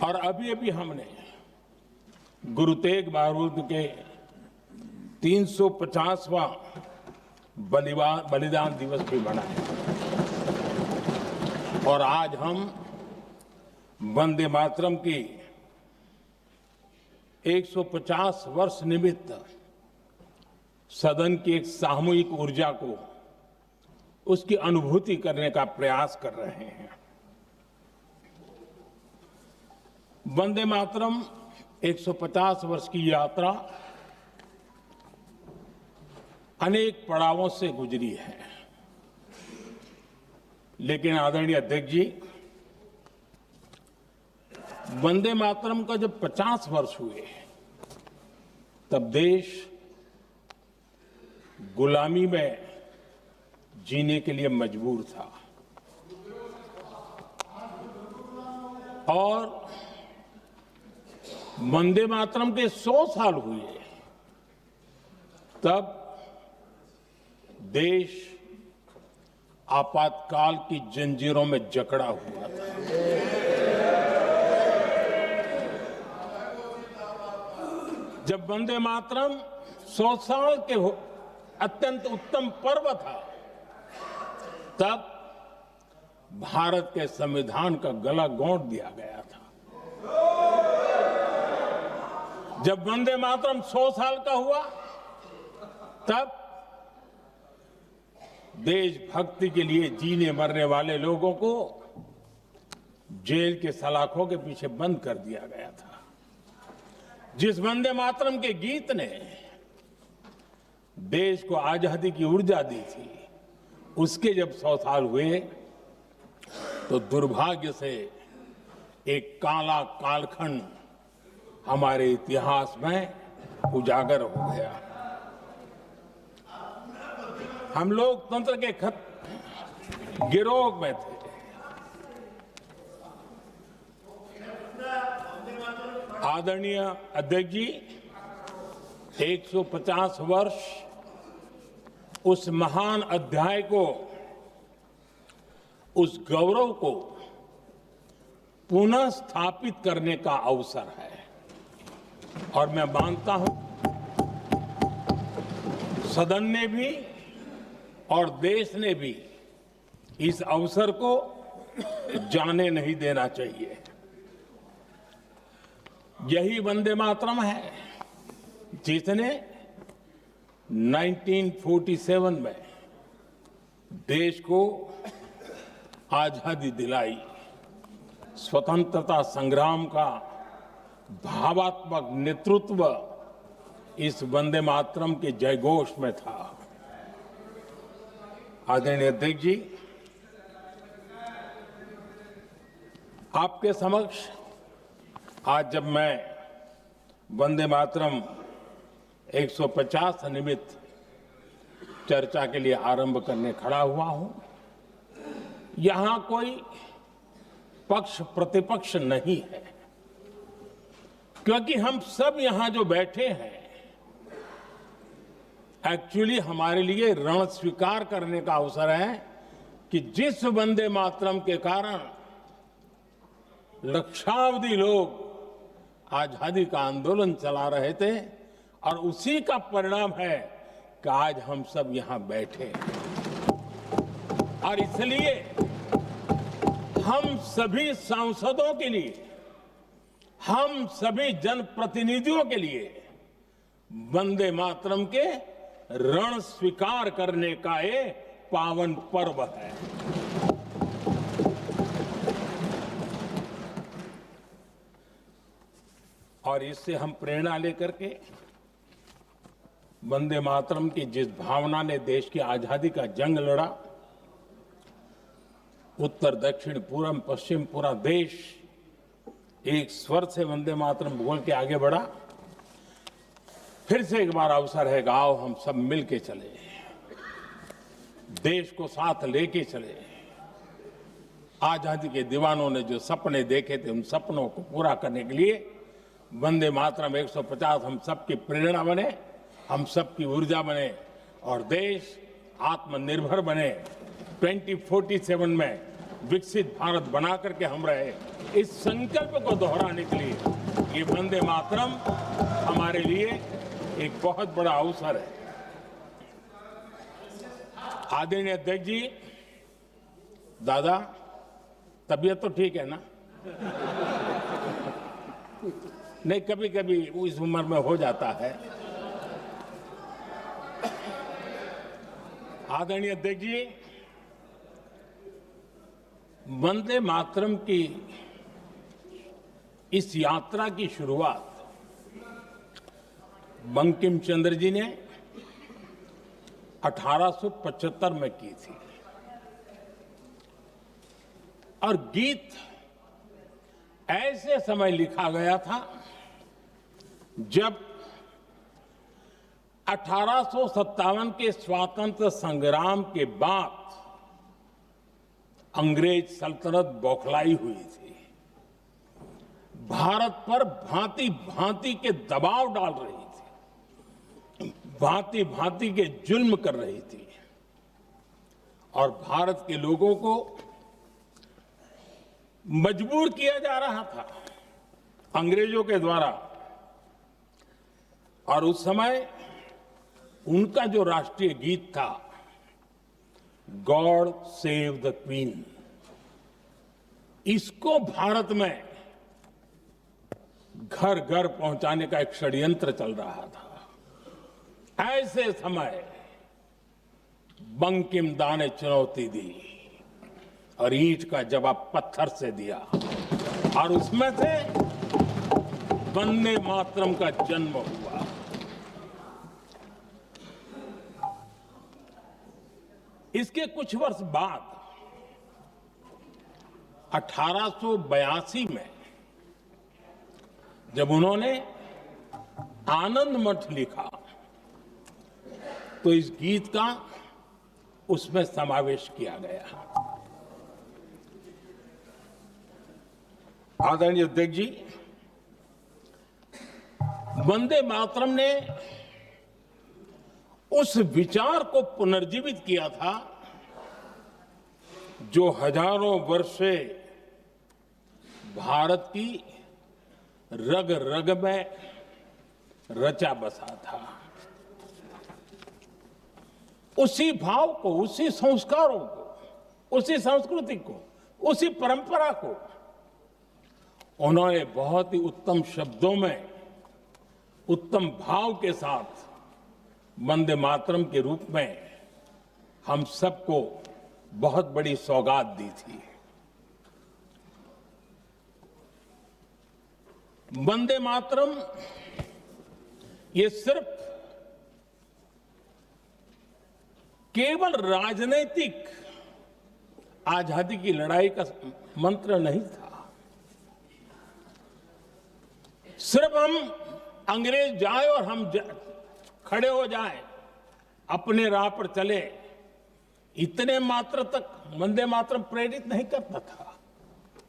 और अभी अभी हमने गुरु तेग बहादुर के 350वां बलिदान दिवस भी मनाया और आज हम वंदे मातरम की 150 वर्ष निमित्त सदन की एक सामूहिक ऊर्जा को उसकी अनुभूति करने का प्रयास कर रहे हैं। वंदे मातरम 150 वर्ष की यात्रा अनेक पड़ावों से गुजरी है, लेकिन आदरणीय अध्यक्ष जी, वंदे मातरम का जब 50 वर्ष हुए तब देश गुलामी में जीने के लिए मजबूर था और वंदे मातरम के 100 साल हुए तब देश आपातकाल की जंजीरों में जकड़ा हुआ था। जब वंदे मातरम 100 साल के अत्यंत उत्तम पर्व था, तब भारत के संविधान का गला घोंट दिया गया था। जब वंदे मातरम 100 साल का हुआ, तब देशभक्ति के लिए जीने मरने वाले लोगों को जेल के सलाखों के पीछे बंद कर दिया गया था। जिस वंदे मातरम के गीत ने देश को आजादी की ऊर्जा दी थी, उसके जब 100 साल हुए तो दुर्भाग्य से एक काला कालखंड हमारे इतिहास में उजागर हो गया। हम लोकतंत्र के गिरोह में थे। आदरणीय अध्यक्ष जी, 150 वर्ष उस महान अध्याय को, उस गौरव को पुनः स्थापित करने का अवसर है और मैं मानता हूं सदन ने भी और देश ने भी इस अवसर को जाने नहीं देना चाहिए। यही वंदे मातरम है जिसने 1947 में देश को आजादी दिलाई। स्वतंत्रता संग्राम का भावात्मक नेतृत्व इस वंदे मातरम के जयघोष में था। आदरणीय अध्यक्ष जी, आपके समक्ष आज जब मैं वंदे मातरम 150 निमित्त चर्चा के लिए आरंभ करने खड़ा हुआ हूं, यहां कोई पक्ष प्रतिपक्ष नहीं है, क्योंकि हम सब यहां जो बैठे हैं एक्चुअली हमारे लिए रण स्वीकार करने का अवसर है कि जिस वंदे मातरम के कारण लक्षावधि लोग आजादी का आंदोलन चला रहे थे और उसी का परिणाम है कि आज हम सब यहां बैठे हैं। और इसलिए हम सभी सांसदों के लिए, हम सभी जनप्रतिनिधियों के लिए वंदे मातरम के रण स्वीकार करने का ये पावन पर्व है। और इससे हम प्रेरणा लेकर के वंदे मातरम की जिस भावना ने देश की आजादी का जंग लड़ा, उत्तर दक्षिण पूर्व पश्चिम पूरा देश एक स्वर से वंदे मातरम बोल के आगे बढ़ा। फिर से एक बार अवसर है कि आओ हम सब मिल के चले, देश को साथ लेके चले। आजादी के दीवानों ने जो सपने देखे थे, उन सपनों को पूरा करने के लिए वंदे मातरम 150 हम सबकी प्रेरणा बने, हम सबकी ऊर्जा बने और देश आत्मनिर्भर बने। 2047 में विकसित भारत बना करके हम रहे, इस संकल्प को दोहराने के लिए ये वंदे मातरम हमारे लिए एक बहुत बड़ा अवसर है। आदरणीय अध्यक्ष जी, दादा, तबीयत तो ठीक है ना? नहीं, कभी कभी इस उम्र में हो जाता है। आदरणीय अध्यक्ष जी, वंदे मातरम की इस यात्रा की शुरुआत बंकिम चंद्र जी ने 1875 में की थी और गीत ऐसे समय लिखा गया था जब 1857 के स्वातंत्र संग्राम के बाद अंग्रेज सल्तनत बौखलाई हुई थी, भारत पर भांति भांति के दबाव डाल रही थी, भांति भांति के जुल्म कर रही थी और भारत के लोगों को मजबूर किया जा रहा था अंग्रेजों के द्वारा। और उस समय उनका जो राष्ट्रीय गीत था, गॉड सेव द क्वीन, इसको भारत में घर घर पहुंचाने का एक षड्यंत्र चल रहा था। ऐसे समय बंकिम दा ने चुनौती दी और ईंट का जवाब पत्थर से दिया और उसमें से वंदे मातरम का जन्म हुआ। इसके कुछ वर्ष बाद 1882 में जब उन्होंने आनंद मठ लिखा तो इस गीत का उसमें समावेश किया गया। आदरणीय अध्यक्ष जी, वंदे मातरम ने उस विचार को पुनर्जीवित किया था जो हजारों वर्ष से भारत की रग रग में रचा बसा था। उसी भाव को, उसी संस्कारों को, उसी संस्कृति को, उसी परंपरा को उन्होंने बहुत ही उत्तम शब्दों में, उत्तम भाव के साथ वंदे मातरम के रूप में हम सबको बहुत बड़ी सौगात दी थी। वंदे मातरम ये सिर्फ केवल राजनीतिक आजादी की लड़ाई का मंत्र नहीं था। सिर्फ हम अंग्रेज जाए और हम खड़े हो जाए, अपने राह पर चले, इतने मात्र तक वंदे मातरम प्रेरित नहीं करता था,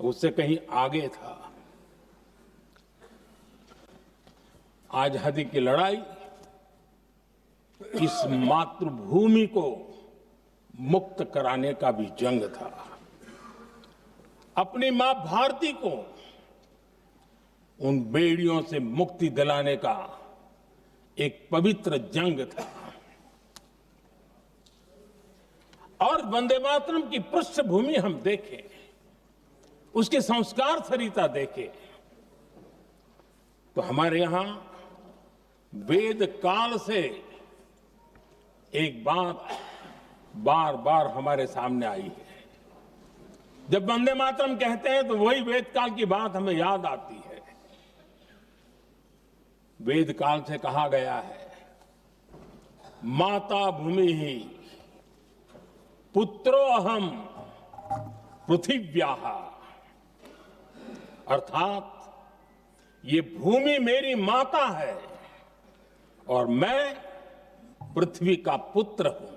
उससे कहीं आगे था। आजादी की लड़ाई इस मातृभूमि को मुक्त कराने का भी जंग था। अपनी मां भारती को उन बेड़ियों से मुक्ति दिलाने का एक पवित्र जंग था। और वंदे मातरम की पृष्ठभूमि हम देखें, उसके संस्कार सरिता देखें, तो हमारे यहां वेद काल से एक बात बार बार हमारे सामने आई है। जब वंदे मातरम कहते हैं तो वही वेद काल की बात हमें याद आती है। वेद काल से कहा गया है, माता भूमि ही पुत्रो अहम पृथिव्याः, अर्थात ये भूमि मेरी माता है और मैं पृथ्वी का पुत्र हूं।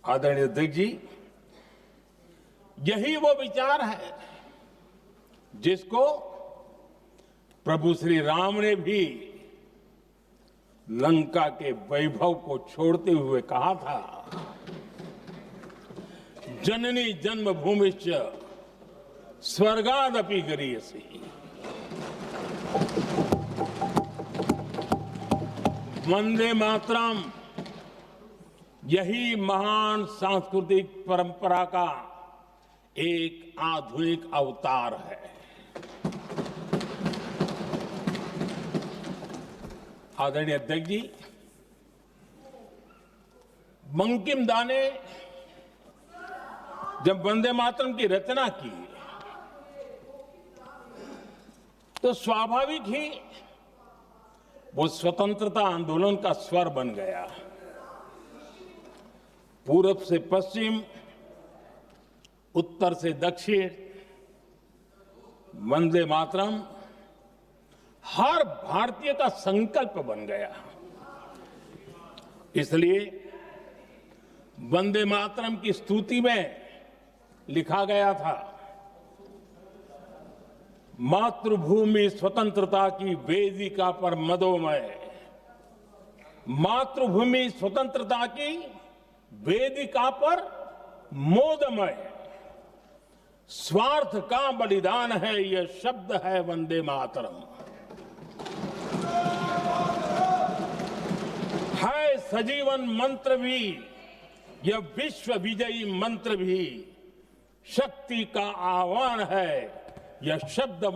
आदरणीय अध्यक्ष जी, यही वो विचार है जिसको प्रभु श्री राम ने भी लंका के वैभव को छोड़ते हुए कहा था, जननी जन्मभूमिश्च स्वर्गादपि गरीयसी। वंदे मातरम यही महान सांस्कृतिक परंपरा का एक आधुनिक अवतार है। आदरणीय अध्यक्ष जी, बंकिम दा ने जब वंदे मातरम की रचना की तो स्वाभाविक ही वो स्वतंत्रता आंदोलन का स्वर बन गया। पूरब से पश्चिम, उत्तर से दक्षिण, वंदे मातरम हर भारतीय का संकल्प बन गया। इसलिए वंदे मातरम की स्तुति में लिखा गया था, मातृभूमि स्वतंत्रता की वेदिका पर मदोमय। मातृभूमि स्वतंत्रता की वेदिका पर मोदमय। स्वार्थ का बलिदान है, यह शब्द है वंदे मातरम। है सजीवन मंत्र भी, यह विश्व विजयी मंत्र भी। शक्ति का आह्वान है, यह शब्द